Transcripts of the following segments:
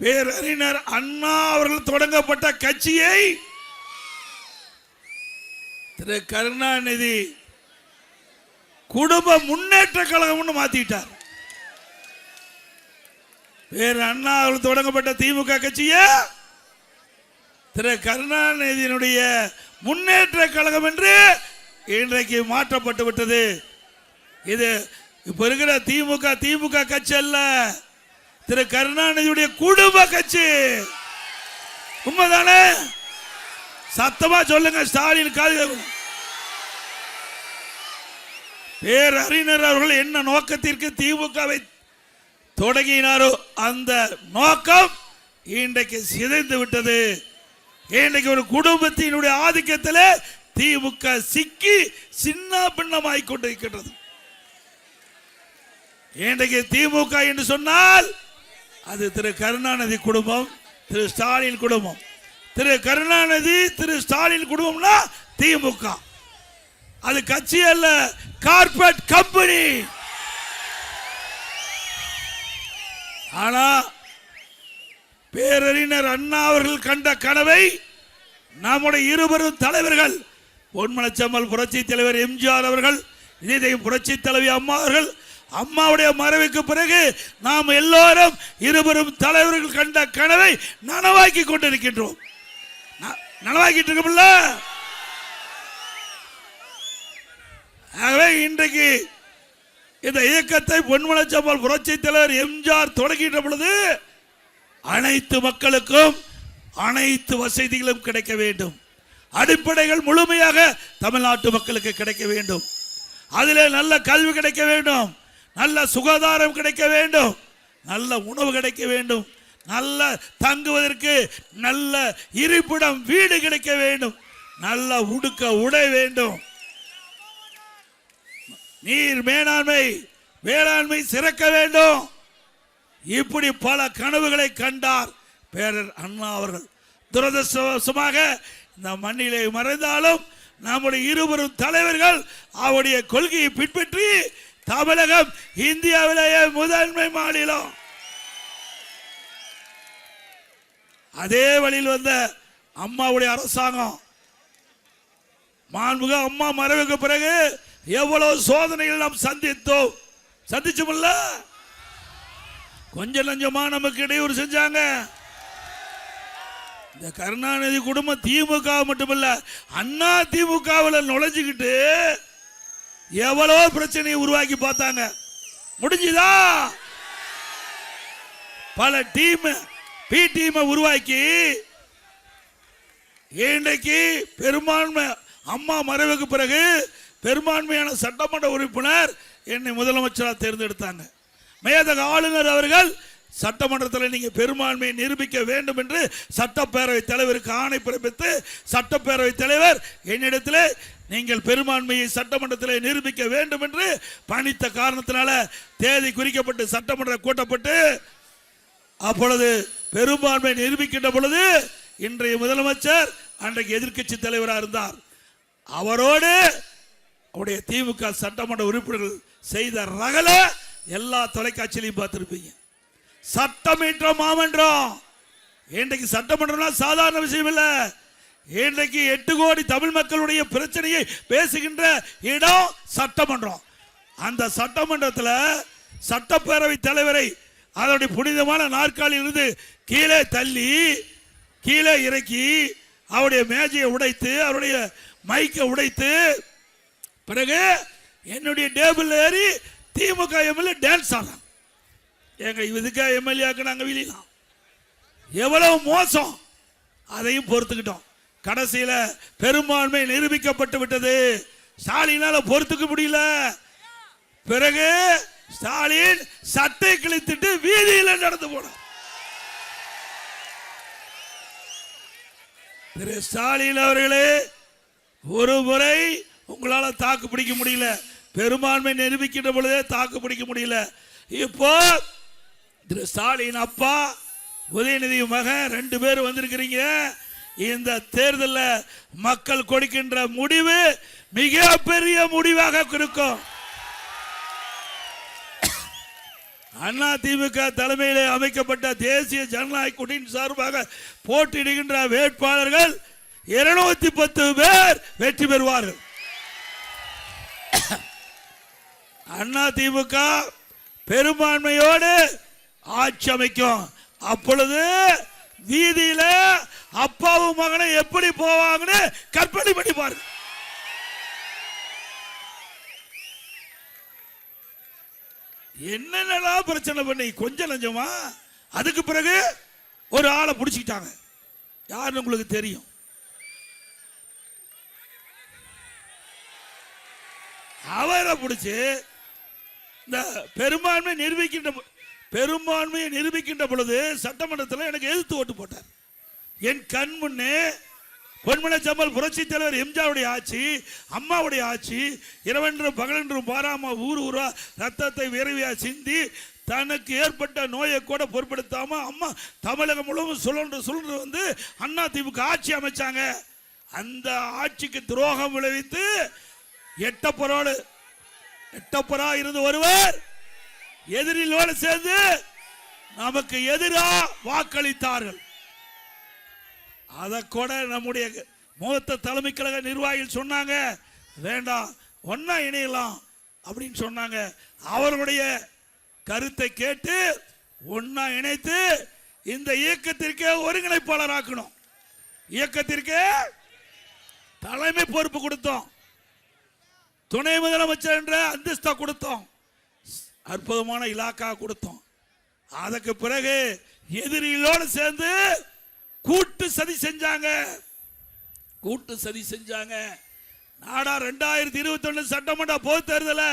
பேரறிஞர் அண்ணா அவர்கள் தொடங்கப்பட்ட கட்சியை திரு கருணாநிதி குடும்ப முன்னேற்ற கழகம் மாத்திட்டார். பேர் அண்ணா அவர்கள் தொடங்கப்பட்ட திமுக கட்சியை திரு கருணாநிதியினுடைய முன்னேற்ற கழகம் என்று இன்றைக்கு மாற்றப்பட்டு விட்டது. இது இப்ப இருக்கிற திமுக கட்சி அல்ல, திரு கருணாநிதியுடைய குடும்ப கட்சி. உண்மைதானே? சத்தமா சொல்லுங்க. ஸ்டாலின் காது. பேரறிஞர் அவர்கள் என்ன நோக்கத்திற்கு திமுகவை தொடங்கினாரோ அந்த நோக்கம் இன்றைக்கு சிதைந்து விட்டது. இன்றைக்கு ஒரு குடும்பத்தினுடைய ஆதிக்கத்தில் திமுக சிக்கி சின்ன பின்னமாய் கொண்டிருக்கிறது. இன்றைக்கு திமுக என்று சொன்னால் அது திரு கருணாநிதி குடும்பம், திரு ஸ்டாலின் குடும்பம். திரு கருணாநிதி திரு ஸ்டாலின் குடும்பம்னா திமுக. அது கட்சி அல்ல, கார்ப்பரேட் கம்பெனி. ஆனா பேரறிஞர் அண்ணா அவர்கள் கண்ட கனவை நம்முடைய இருவரும் தலைவர்கள், பொன்மனச்செம்மல் புரட்சி தலைவர் எம்ஜிஆர் அவர்கள், இதயம் புரட்சி தலைவி அம்மா அவர்கள், அம்மாவுடைய மறைவுக்கு பிறகு நாம் எல்லோரும் இருவரும் தலைவர்கள் கண்ட கனவை நனவாக்கி கொண்டிருக்கின்றோம். நனவாக்கிட்டு இருக்கோம்ல. ஆகவே இன்றைக்கு இந்த இயக்கத்தை பொன்மனச்செம்மல் புரட்சி தலைவர் எம்ஜிஆர் தொடங்கிட்ட பொழுது அனைத்து மக்களுக்கும் அனைத்து வசதிகளும் கிடைக்க வேண்டும். அடிப்படைகள் முழுமையாக தமிழ்நாட்டு மக்களுக்கு கிடைக்க வேண்டும். அதிலே நல்ல கல்வி கிடைக்க வேண்டும், நல்ல சுகாதாரம் கிடைக்க வேண்டும், நல்ல உணவு கிடைக்க வேண்டும், நல்ல தங்குவதற்கு நல்ல இருப்பிடம் வீடு கிடைக்க வேண்டும், நல்ல உடுக்க உடை வேண்டும், நீர் வேளாண்மை சிறக்க வேண்டும். இப்படி பல கனவுகளை கண்டார் பேரர் அண்ணா அவர்கள். துரதிர்ஷ்டவசமாக இந்த மண்ணிலே மறைந்தாலும் நம்முடைய இருவரும் தலைவர்கள் அவருடைய கொள்கையை பின்பற்றி தமிழகம் இந்தியாவிலேயே முதன்மை மாநிலம். அதே வழியில் வந்த அம்மாவுடைய அரசாங்கம், மாண்புக அம்மா மறைவுக்கு பிறகு எவ்வளவு சோதனைகள் நாம் சந்திச்சோம்ல. கொஞ்சம் லஞ்சமா நமக்கு இடையூறு செஞ்சாங்க. இந்த கருணாநிதி குடும்பம் திமுக மட்டுமல்ல, அண்ணா திமுகவில் நுழைஞ்சுக்கிட்டு எவ்வளவு பிரச்சனையை உருவாக்கி பார்த்தாங்க. முடிஞ்சுதா? பல டீம் உருவாக்கி இன்றைக்கு பெரும்பான்மை அம்மா மறைவுக்கு பிறகு பெரும்பான்மையான சட்டமன்ற உறுப்பினர் என்னை முதலமைச்சராக தேர்ந்தெடுத்தாங்க. மேதக ஆளுநர் அவர்கள் சட்டமன்றத்தில் நீங்க பெரும்பான்மையை நிரூபிக்க வேண்டும் என்று சட்டப்பேரவை தலைவருக்கு ஆணை பிறப்பித்து சட்டப்பேரவை தலைவர் என்னிடத்தில் நீங்கள் பெரும்பான்மையை சட்டமன்றத்தில் நிரூபிக்க வேண்டும் என்று பணித்த காரணத்தினால தேதி குறிக்கப்பட்டு சட்டமன்றம் கூட்டப்பட்டு அப்பொழுது பெரும்பான்மை நிரூபிக்கின்ற பொழுது இன்றைய முதலமைச்சர் அன்றைக்கு எதிர்க்கட்சி தலைவராக இருந்தார். அவரோடு அவருடைய திமுக சட்டமன்ற உறுப்பினர்கள் செய்த ரகல எல்லா தொலைக்காட்சியிலையும் பார்த்திருப்பீங்க. சட்டமன்ற மாமன்றம். இன்றைக்கு சட்டமன்றம்னா சாதாரண விஷயம் இல்ல. இன்றைக்கு 8 கோடி தமிழ் மக்களுடைய பிரச்சனையை பேசுகின்ற இடம் சட்டமன்றம். அந்த சட்டமன்றத்தில் சட்டப்பேரவை தலைவரை அதனுடைய புனிதமான நாற்காலியில் இருந்து கீழே தள்ளி கீழே இறக்கி அவருடைய மேஜையை உடைத்து அவருடைய மைக்கை உடைத்து பிறகு என்னுடைய டேபிள் ஏறி திமுக எம்எல்ஏ டான்ஸ் ஆனாங்க. எங்க இதுக்கு எம்எல்ஏக்கு நாங்கள் வெளியலாம். எவ்வளவு மோசம், அதையும் பொறுத்துக்கிட்டோம். கடைசியில பெரும்பான்மை நிரூபிக்கப்பட்டு விட்டது. ஸ்டாலினால பொறுத்துக்க முடியல. பிறகு ஸ்டாலின் சட்டை கிழித்துட்டு வீதியில் நடந்து போனார். திரு ஸ்டாலின் அவர்களே, ஒரு முறை உங்களால தாக்கு பிடிக்க முடியல, பெரும்பான்மை நிரூபிக்கின்ற பொழுதே தாக்கு பிடிக்க முடியல. இப்போ திரு ஸ்டாலின் அப்பா உதயநிதி மகன் 2 பேர் வந்திருக்கிறீங்க. இந்த தேர்தலில் மக்கள் கொடுக்கின்ற முடிவு மிகப்பெரிய முடிவாக இருக்கும். அண்ணா திமுக தலைமையிலே அமைக்கப்பட்ட தேசிய ஜனநாயக கூட்டணி சார்பாக போட்டியிடுகின்ற வேட்பாளர்கள் 210 பேர் வெற்றி பெறுவார்கள். அண்ணா திமுக பெரும்பான்மையோடு ஆட்சி அமைக்கும். அப்பொழுது வீதியில அப்பாவும் மகனை எப்படி போவாங்கன்னு கற்பனை பண்ணி பாருங்க. என்னென்னலாம் பிரச்சனை பண்ணி கொஞ்சம் நஞ்சமா. அதுக்கு பிறகு ஒரு ஆளை பிடிச்சிக்கிட்டாங்க. யாருன்னு உங்களுக்கு தெரியும். அவரை பிடிச்சு இந்த பெரும்பான்மையை நிரூபிக்கின்ற பொழுது சட்டமன்றத்தில் எனக்கு எதிர்த்து ஓட்டு போட்டார். என் கண் முன்னே பொன்மனச்செம்மல் புரட்சி தலைவர் எம்ஜிஆருடைய ஆட்சி, அம்மாவுடைய ஆட்சி, இரவென்றும் பகலென்றும் பாராம ஊரா ரத்தத்தை விரைவியா சிந்தி தனக்கு ஏற்பட்ட நோயை கூட பொருட்படுத்தாம அம்மா தமிழகம் முழுவதும் சுழன்று வந்து அண்ணா திமுக ஆட்சி அமைச்சாங்க. அந்த ஆட்சிக்கு துரோகம் விளைவித்து எட்டப்பரா இருந்து ஒருவர் எதிரிலோடு சேர்ந்து நமக்கு எதிராக வாக்களித்தார்கள். அதை கூட நம்முடைய மூத்த தலைமை கழக நிர்வாகிகள் சொன்னாங்க, வேண்டாம் ஒன்னா இணையலாம் அப்படின்னு சொன்னாங்க. அவர்களுடைய கருத்தை கேட்டு ஒன்னா இணைத்து இந்த இயக்கத்திற்கு ஒருங்கிணைப்பாளர் ஆக்கணும். இயக்கத்திற்கு தலைமை பொறுப்பு கொடுத்தோம். துணை முதலமைச்சர் என்ற அந்தஸ்தா கொடுத்தோம். அற்புதமான இலாக்கா கொடுத்தோம். அதுக்கு பிறகு எதிரிகளோடு சேர்ந்து கூட்டு சதி செஞ்சாங்க. நாடா 2021 சட்டமன்ற பொது தேர்தலை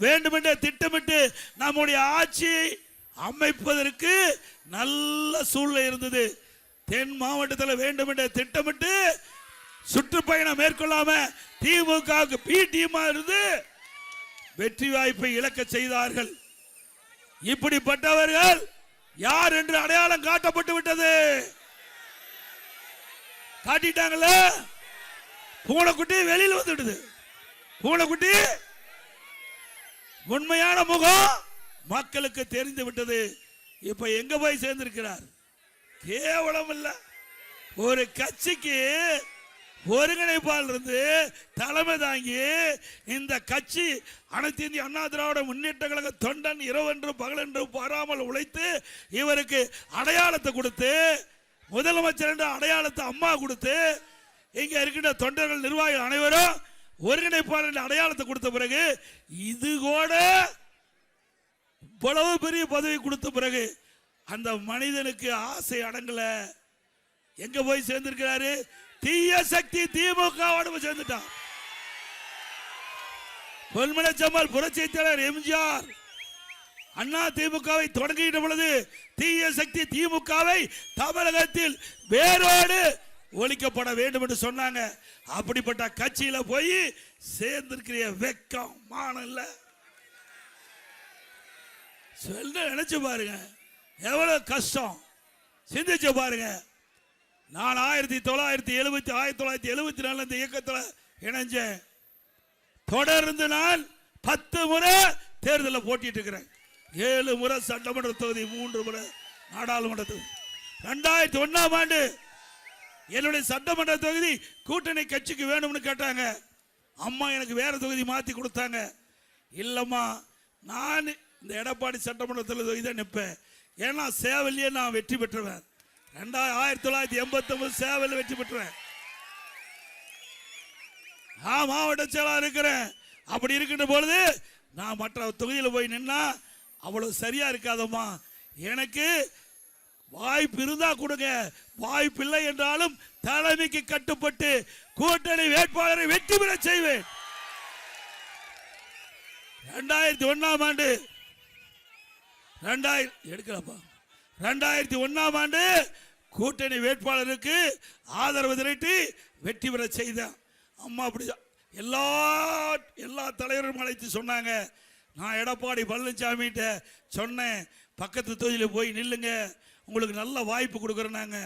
வேண்டுமென்றே திட்டமிட்டு நம்முடைய ஆட்சியை அமைப்பதற்கு நல்ல சூழ்நிலை இருந்தது. தென் மாவட்டத்தில் வேண்டுமென்றே திட்டமிட்டு சுற்றுப்பயணம் மேற்கொள்ளாம திமுக பி டீமா இருந்து வெற்றி வாய்ப்பை இழக்க செய்தார்கள். இப்படிப்பட்டவர்கள் யார் என்று அடையாளம் காட்டப்பட்டு விட்டது. காட்டிட்டாங்கல்ல. பூனைக்குட்டி வெளியில் வந்துடுது. பூனைக்குட்டி உண்மையான முகம் மக்களுக்கு தெரிந்து விட்டது. இப்ப எங்க போய் சேர்ந்திருக்கிறார்? கேவலம் இல்ல. ஒரு கட்சிக்கு ஒருங்கிணைப்பாளர் இருந்து தலைமை தாங்கி இந்த கட்சி அனைத்து இந்திய அண்ணா திராவிட முன்னேற்ற கழக தொண்டன் இரவென்றும் பகலென்றும் பாராமல் உழைத்து இவருக்கு அடையாளத்தை கொடுத்து முதலமைச்சர் என்ற அடையாளத்தை அம்மா கொடுத்து இங்க இருக்கின்ற தொண்டர்கள் நிர்வாகிகள் அனைவரும் ஒருங்கிணைப்பாளர் என்ற அடையாளத்தை கொடுத்த பிறகு இது கூட இவ்வளவு பெரிய பதவி கொடுத்த பிறகு அந்த மனிதனுக்கு ஆசை அடங்கல. எங்க போய் சேர்ந்திருக்கிறாரு? தீய சக்தி திமுகவோடு சேர்ந்துட்டான். பொன்மனச்செம்மல் புரட்சி தலைவர் எம்ஜிஆர் அண்ணா திமுகவை தொடங்குகின்ற பொழுது தீய சக்தி திமுகவை தமிழகத்தில் வேரோடு ஒழிக்கப்பட வேண்டும் என்று சொன்னாங்க. அப்படிப்பட்ட கட்சியில போய் சேர்ந்திருக்கிற வெக்கம் மானம் இல்ல. சொல்ல நினைச்சு பாருங்க, எவ்வளவு கஷ்டம். சிந்திச்சு பாருங்க. நான் 1974 இந்த இயக்கத்தில் இணைஞ்சேன். தொடர்ந்து நான் 10 முறை தேர்தலில் போட்டிட்டு இருக்கிறேன். 7 முறை சட்டமன்ற தொகுதி, 3 முறை நாடாளுமன்ற தொகுதி. 2001ஆம் ஆண்டு என்னுடைய சட்டமன்ற தொகுதி கூட்டணி கட்சிக்கு வேணும்னு கேட்டாங்க. அம்மா எனக்கு வேற தொகுதி மாத்தி கொடுத்தாங்க. இல்லம்மா, நான் இந்த எடப்பாடி சட்டமன்ற தொகுதி தான் நிற்பேன். ஏன்னா சேவலியே நான் வெற்றி பெற்றுவேன். 1989 சேவல் வெற்றி பெற்றுவேன். மாவட்ட செயலாளர் இருக்கிறேன். அப்படி இருக்கின்ற பொழுது நான் மற்ற தொகுதியில் போய் நின்னா அவ்வளவு சரியா இருக்காதம்மா. எனக்கு வாய்ப்பு இருந்தா கொடுங்க, வாய்ப்பு இல்லை என்றாலும் தலைமைக்கு கட்டுப்பட்டு கூட்டணி வேட்பாளரை வெற்றி பெற செய்வேன். 2001ஆம் ஆண்டு 2001ஆம் ஆண்டு கூட்டணி வேட்பாளருக்கு ஆதரவு திரட்டி வெற்றி பெற செய்தேன். அம்மா அப்படி எல்லா தலைவரும் அழைத்து சொன்னாங்க. நான் எடப்பாடி பழனிசாமிகிட்ட சொன்னேன், பக்கத்து தொகுதியில் போய் நில்லுங்க, உங்களுக்கு நல்ல வாய்ப்பு கொடுக்குறேன்னாங்க.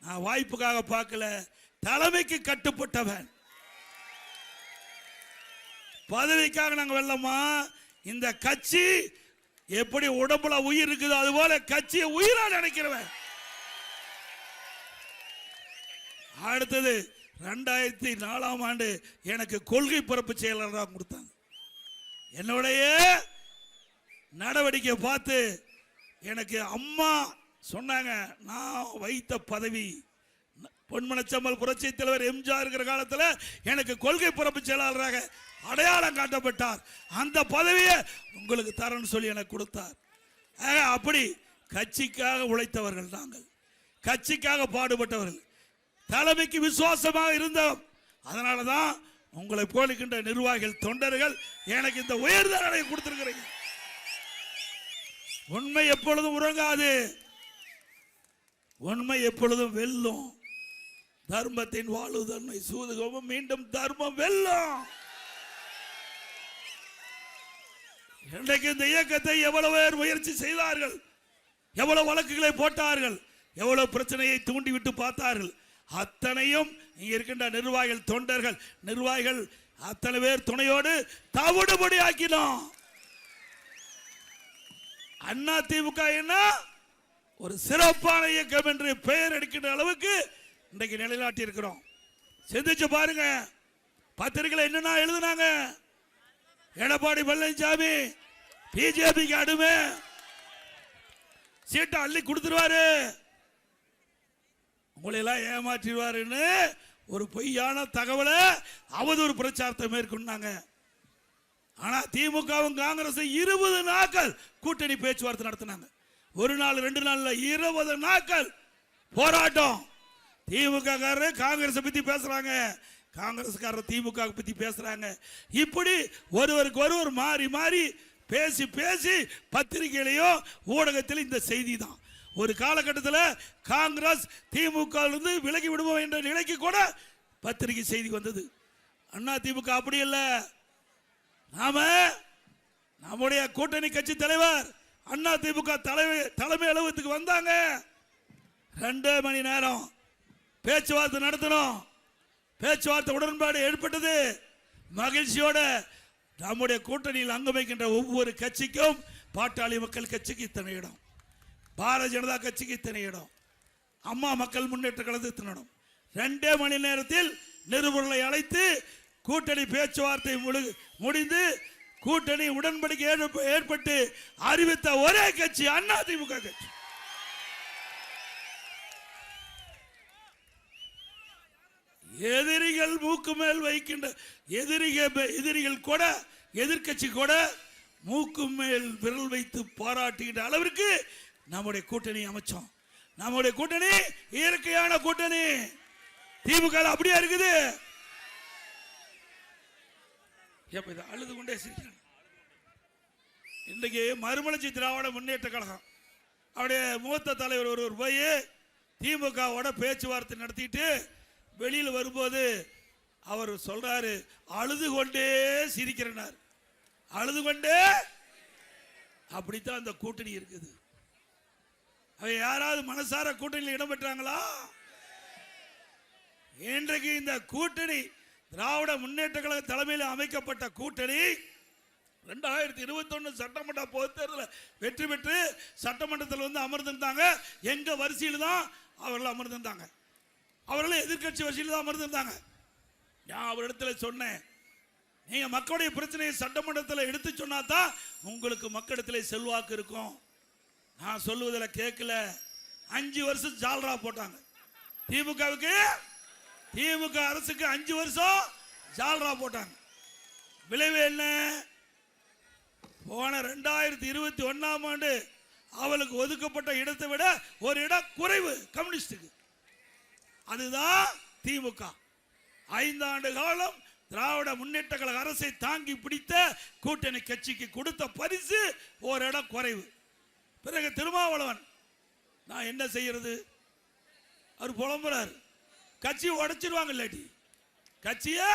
நான் வாய்ப்புக்காக பார்க்கல, தலைமைக்கு கட்டுப்பட்டவன். பதவிக்காக நாங்கள் வெல்லமா? இந்த கட்சி எப்படி உடம்புல உயிர் இருக்குது அதுபோல கட்சியை உயிரா நினைக்கிறவன். அடுத்தது 2004ஆம் ஆண்டு எனக்கு கொள்கை பரப்பு செயலாளராக கொடுத்தாங்க. என்னுடைய நடவடிக்கை பார்த்து எனக்கு அம்மா சொன்னாங்க, நான் வைத்த பதவி பொன்மனச்செம்மல் புரட்சி தலைவர் எம்ஜிஆர் இருக்கிற காலத்தில் எனக்கு கொள்கை பரப்பு செயலாளராக அடையாளம் காட்டப்பட்டார். அந்த பதவியை உங்களுக்கு தரேன்னு சொல்லி எனக்கு கொடுத்தார். அப்படி கட்சிக்காக உழைத்தவர்கள் நாங்கள், கட்சிக்காக பாடுபட்டவர்கள், தலைமைக்கு விசுவாசமாக இருந்தோம். அதனால தான் உங்களை போலிக்கின்ற நிர்வாகிகள் தொண்டர்கள் எனக்கு இந்த உயர்தரனை கொடுத்திருக்கிறீங்க. உண்மை எப்பொழுதும் உறங்காது, உண்மை எப்பொழுதும் வெல்லும். தர்மத்தின் வாழ்வுதன்மை சூதுகவும் மீண்டும் தர்மம் வெல்லும். இன்றைக்கு இந்த இயக்கத்தை எவ்வளவு பேர் முயற்சி செய்தார்கள், எவ்வளவு வழக்குகளை போட்டார்கள், எவ்வளவு பிரச்சனையை தூண்டிவிட்டு பார்த்தார்கள். அத்தனையும் இங்க இருக்கின்ற நிர்வாகிகள் தொண்டர்கள் நிர்வாகிகள் அத்தனை பேர் துணையோடு தவிடுபடி ஆக்கினோம். அண்ணா திமுக என்ன ஒரு சிறப்பான இயக்கம் என்று பெயர் எடுக்கின்ற அளவுக்கு இன்றைக்கு நிலைநாட்டி இருக்கிறோம். சிந்திச்சு பாருங்க, பத்திரிகையில் என்னன்னா எழுதுனாங்க, எடப்பாடி பழனிசாமி பிஜேபிக்கு அடிமை, சீட்டை அள்ளி கொடுத்துருவாரு, உங்களை எல்லாம் ஏமாற்றிடுவாருன்னு ஒரு பொய்யான தகவலை அவதூறு பிரச்சாரத்தை மேற்கொண்டாங்க. ஆனா திமுகவும் காங்கிரஸ் 20 நாட்கள் கூட்டணி பேச்சுவார்த்தை நடத்தினாங்க. ஒரு நாள் 2 நாள்ல 20 நாட்கள் போராட்டம். திமுக காங்கிரஸ் பத்தி பேசுறாங்க, காங்கிரஸ்காரர் திமுக பத்தி பேசுறாங்க. இப்படி ஒருவருக்கு ஒருவர் மாறி மாறி பேசி பேசி பத்திரிகையிலையும் ஊடகத்தில் இந்த செய்தி தான். ஒரு காலகட்டத்தில் காங்கிரஸ் திமுக விலகி விடுவோம் என்ற நிலைக்கு கூட பத்திரிகை செய்தி வந்தது. அண்ணா திமுக அப்படி இல்லை. நாம நம்முடைய கூட்டணி கட்சி தலைவர் அண்ணா திமுக தலைமை அலுவலகத்துக்கு வந்தாங்க. 2 மணி நேரம் பேச்சுவார்த்தை நடத்தணும். பேச்சுவார்த்தை உடன்பாடு ஏற்பட்டது. மகிழ்ச்சியோட நம்முடைய கூட்டணியில் அங்கம் வைக்கின்ற ஒவ்வொரு கட்சிக்கும், பாட்டாளி மக்கள் கட்சிக்கு இத்தனை இடம், பாரதிய ஜனதா கட்சிக்கு இத்தனை இடம், அம்மா மக்கள் முன்னேற்ற கழகத்துக்கு இத்தனை இடம். 2 மணி நேரத்தில் நிருபர்களை அழைத்து கூட்டணி பேச்சுவார்த்தை முடிந்து கூட்டணி உடன்படிக்கை ஏற்பட்டு அறிவித்த ஒரே கட்சி அண்ணா திமுக கட்சி. எதிரிகள் மூக்கு மேல் வைக்கின்ற எதிரிகள் கூட, எதிர்கட்சி கூட மூக்கு மேல் விரல் வைத்து பாராட்டுகின்ற அளவிற்கு நம்முடைய கூட்டணி அமைச்சோம். நம்முடைய கூட்டணி இயற்கையான கூட்டணி. திமுக அப்படியே இருக்குது. அழுது கொண்டே சிரிக்கிறேன். இன்றைக்கு மறுமலர்ச்சி திராவிட முன்னேற்ற கழகம் அவருடைய மூத்த தலைவர் ஒருவர் போய் திமுகவோட பேச்சுவார்த்தை நடத்திட்டு வெளியில் வரும்போது அவர் சொல்றாரு, அழுது கொண்டே சிரிக்கிறார், அழுது கொண்டே. அப்படித்தான் அந்த கூட்டணி இருக்குது. அவ யாராவது மனசார கூட்டணியில் இடம் பெற்றாங்களா? இன்றைக்கு இந்த கூட்டணி திராவிட முன்னேற்ற கழக தலைமையில் அமைக்கப்பட்ட கூட்டணி 2021 சட்டமன்ற பொதுத் தேர்தலில் வெற்றி பெற்று சட்டமன்றத்தில் அமர்ந்திருந்தாங்க. எங்க வரிசையில் தான் அவர்கள் அமர்ந்திருந்தாங்க. அவர்கள் எதிர்கட்சி வரிசையில் தான் அமர்ந்திருந்தாங்க. நான் அவரிடத்துல சொன்னேன், நீங்க மக்களுடைய பிரச்சனையை சட்டமன்றத்தில் எடுத்து சொன்னா தான் உங்களுக்கு மக்களிடத்தில் செல்வாக்கு இருக்கும். நான் சொல்லுவதில் கேட்கல. 5 வருஷம் ஜால்ரா போட்டாங்க. திமுகவுக்கு, திமுக அரசுக்கு 5 வருஷம் ஜால்ரா போட்டாங்க. விளைவு என்ன? போன 2021ஆம் ஆண்டு அவளுக்கு ஒதுக்கப்பட்ட இடத்தை விட ஒரு இடம் குறைவு கம்யூனிஸ்டுக்கு. அதுதான் திமுக. 5 ஆண்டு காலம் திராவிட முன்னேற்ற கழக அரசை தாங்கி பிடித்த கூட்டணி கட்சிக்கு கொடுத்த பரிசு ஒரு இடம் குறைவு. பிறகு திருமாவளவன், நான் என்ன செய்யறது, அவர் புலம்புறாரு, கட்சியை உடைச்சிருவாங்க, இல்லாட்டி கட்சியை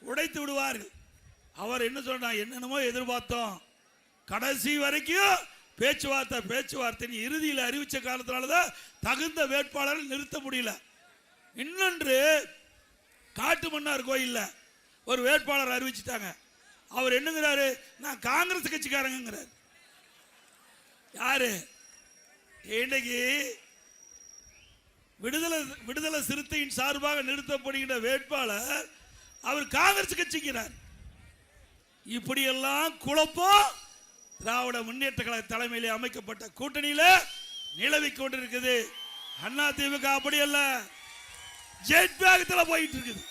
உடைத்து விடுவார்கள். அவர் என்ன சொன்னார், என்னென்னமோ எதிர்பார்த்தோம், கடைசி வரைக்கும் பேச்சுவார்த்தை இறுதியில் அறிவிச்ச காலத்தினாலதான் தகுந்த வேட்பாளரை நிறுத்த முடியல. இன்னொன்று, காட்டு மன்னார் கோயில்ல ஒரு வேட்பாளர் அறிவிச்சிட்டாங்க. அவர் என்னங்கிறாரு, நான் காங்கிரஸ் கட்சிக்காரங்கிறார். யாரு இன்னைக்கு விடுதலை சிறுத்தையின் சார்பாக நிறுத்தப்படுகின்ற வேட்பாளர் அவர் காங்கிரஸ் கட்சிக்கிறார். இப்படியெல்லாம் குழப்பம் திராவிட முன்னேற்ற கழக தலைமையிலே அமைக்கப்பட்ட கூட்டணியில நிலவிக் கொண்டிருக்குது. அண்ணா திமுக அப்படி அல்ல, ஜெட் வேகத்தில் போயிட்டு இருக்குது.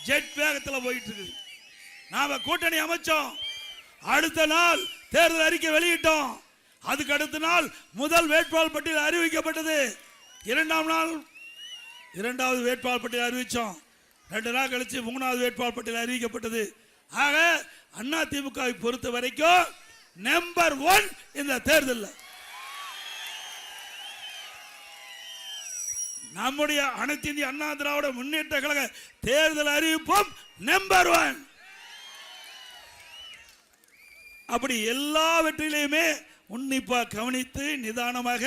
ஜெட் வேகத்தில் போயிட்டு இருக்குது. நாம கூட்டணி அமைச்சோம், அடுத்த நாள் தேர்தல் அறிக்கை வெளியிட்டோம், அதுக்கு அடுத்த நாள் முதல் வேட்பாளர் பட்டியல் அறிவிக்கப்பட்டது, இரண்டாம் நாள் இரண்டாவது வேட்பாளர் பட்டியல் அறிவிச்சோம், 2 நாள் கழிச்சு 3வது வேட்பாளர் பட்டியல் அறிவிக்கப்பட்டது. ஆக அண்ணா திமுகவை பொறுத்த வரைக்கும் நம்பர் 1 இந்த தேர்தல். நம்முடைய அனைத்து இந்திய அண்ணா திராவிட முன்னேற்ற கழக தேர்தல் அறிவிப்பும் நம்பர் 1. அப்படி எல்லாவற்றிலையுமே உன்னிப்பா கவனித்து நிதானமாக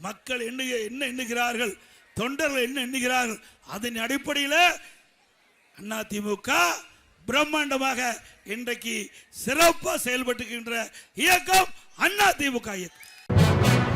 மக்கள் என்ன எண்ணுகிறார்கள், தொண்டர்கள் என்ன எண்ணுகிறார்கள், அதன் அடிப்படையில் அதிமுக பிரம்மாண்டமாக இன்றைக்கு சிறப்பாக செயல்பட்டுகின்ற இயக்கம் அதிமுக இயக்கம்.